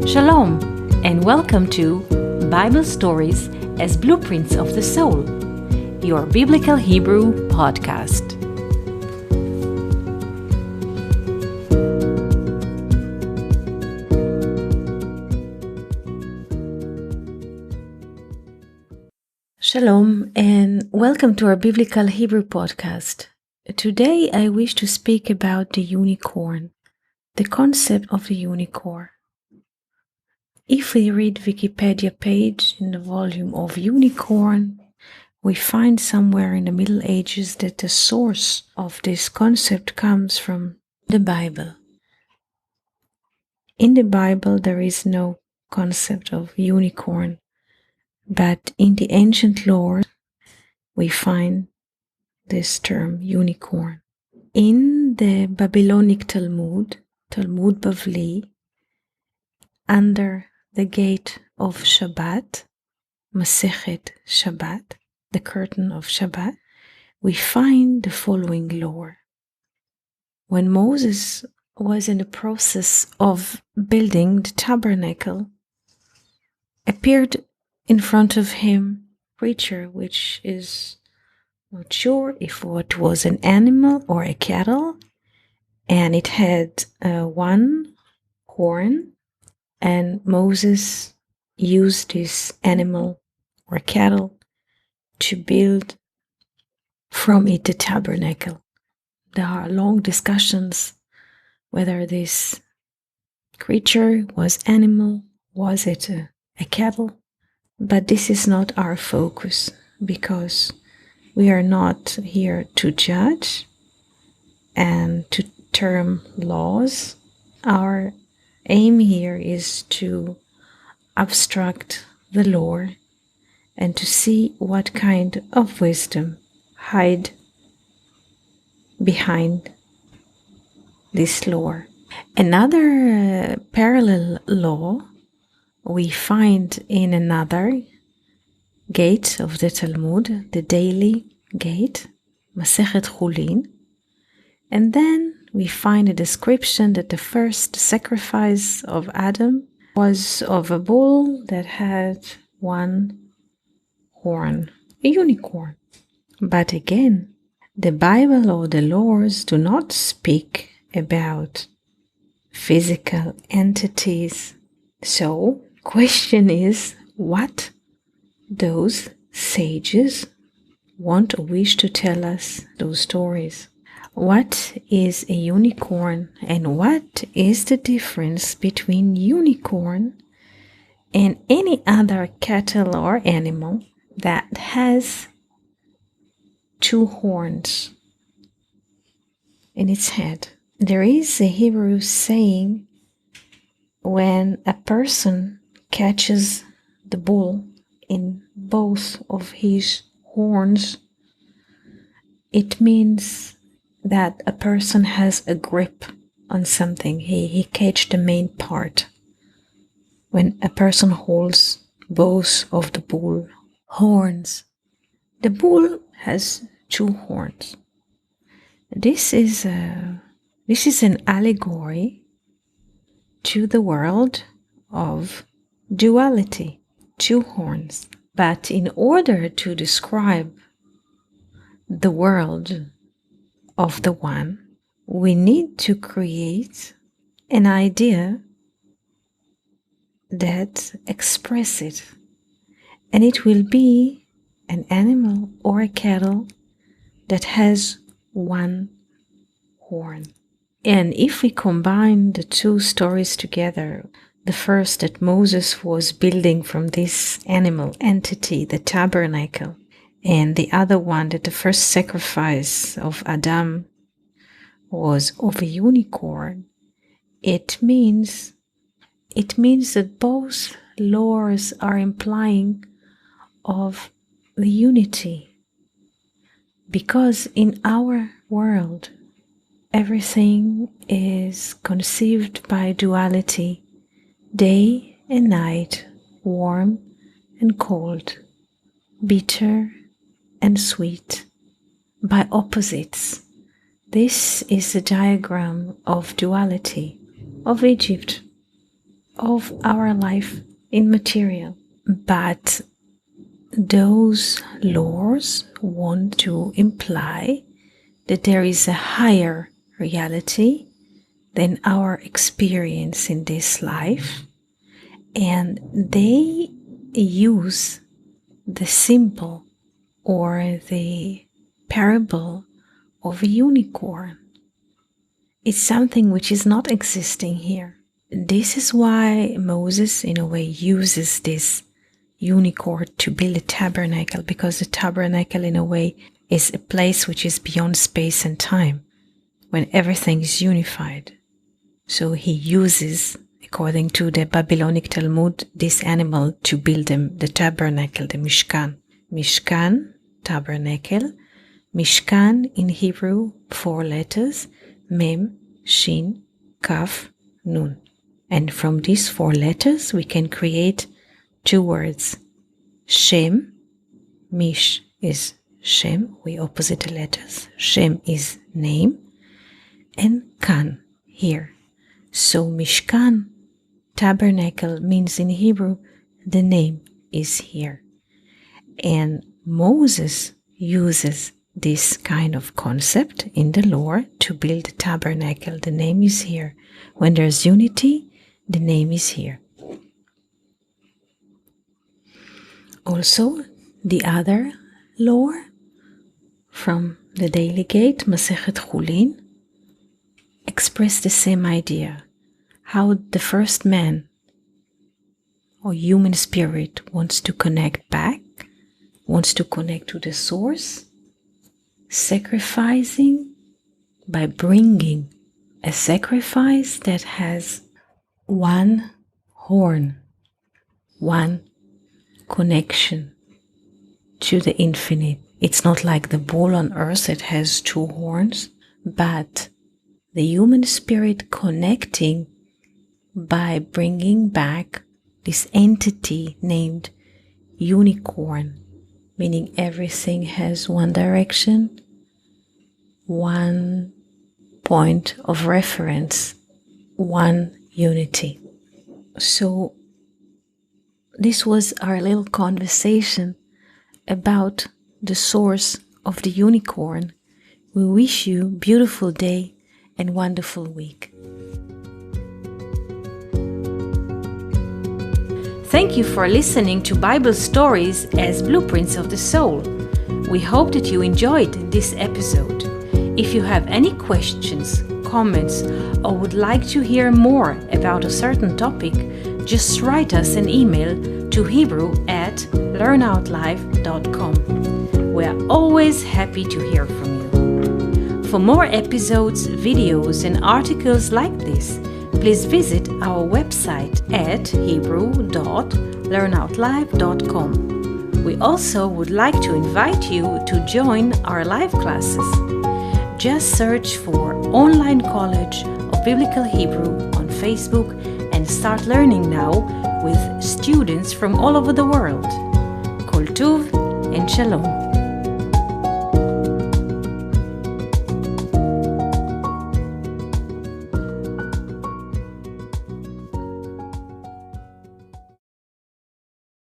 Shalom, and welcome to Bible Stories as Blueprints of the Soul, your Biblical Hebrew podcast. Shalom, and welcome to our Biblical Hebrew podcast. Today I wish to speak about the unicorn, the concept of the unicorn. If we read Wikipedia page in the volume of unicorn, we find somewhere in the Middle Ages that the source of this concept comes from the Bible. In the Bible there is no concept of unicorn, but in the ancient lore we find this term unicorn. In the Babylonic Talmud Bavli, under the gate of Shabbat, Masechet Shabbat, the curtain of Shabbat, we find the following lore. When Moses was in the process of building the tabernacle, appeared in front of him a creature which is not sure if it was an animal or a cattle, and it had one horn, and Moses used this animal or cattle to build from it the tabernacle. There are long discussions whether this creature was animal, was it a cattle, but this is not our focus, because we are not here to judge and to term laws. Our aim here is to abstract the lore and to see what kind of wisdom hide behind this lore. Another parallel law we find in another gate of the Talmud, the daily gate, Masechet Chulin, and then we find a description that the first sacrifice of Adam was of a bull that had one horn, a unicorn. But again, the Bible or the laws do not speak about physical entities. So, question is, what those sages want or wish to tell us those stories? What is a unicorn, and what is the difference between unicorn and any other cattle or animal that has two horns in its head? There is a Hebrew saying, when a person catches the bull in both of his horns, it means that a person has a grip on something. He catches the main part. When a person holds both of the bull horns, the bull has two horns. This is an allegory to the world of duality, two horns. But in order to describe the world of the one, we need to create an idea that expresses it. And it will be an animal or a cattle that has one horn. And if we combine the two stories together, the first that Moses was building from this animal entity, the tabernacle, and the other one that the first sacrifice of Adam was of a unicorn, it means that both laws are implying of the unity. Because in our world, everything is conceived by duality, day and night, warm and cold, bitter and sweet, by opposites. This is the diagram of duality of Egypt. of our life in material. But those laws want to imply that there is a higher reality than our experience in this life, and they use the symbol or the parable of a unicorn. It's something which is not existing here. This is why Moses, in a way, uses this unicorn to build a tabernacle, because the tabernacle, in a way, is a place which is beyond space and time, when everything is unified. So he uses, according to the Babylonic Talmud, this animal to build the tabernacle, the Mishkan. Mishkan, tabernacle. Mishkan in Hebrew, 4 letters, Mem, Shin, Kaf, Nun. And from these 4 letters, we can create 2 words. Shem, Mish is Shem, we opposite the letters. Shem is name, and Kan, here. So Mishkan, tabernacle, means in Hebrew, the name is here. And Moses uses this kind of concept in the law to build a tabernacle. The name is here. When there's unity, the name is here. Also, the other law from the Daily Gate, Masechet Chulin, express the same idea. How the first man or human spirit wants to connect back, wants to connect to the source, sacrificing by bringing a sacrifice that has 1 horn, 1 connection to the infinite. It's not like the bull on earth that has 2 horns, but the human spirit connecting by bringing back this entity named unicorn, meaning everything has 1 direction, 1 point of reference, 1 unity. So this was our little conversation about the source of the unicorn. We wish you a beautiful day and wonderful week. Thank you for listening to Bible Stories as Blueprints of the Soul. We hope that you enjoyed this episode. If you have any questions, comments, or would like to hear more about a certain topic, just write us an email to hebrew@learnoutlive.com. We are always happy to hear from you. For more episodes, videos, and articles like this, please visit our website at hebrew.learnoutlive.com. We also would like to invite you to join our live classes. Just search for Online College of Biblical Hebrew on Facebook and start learning now with students from all over the world. Koltuv and Shalom.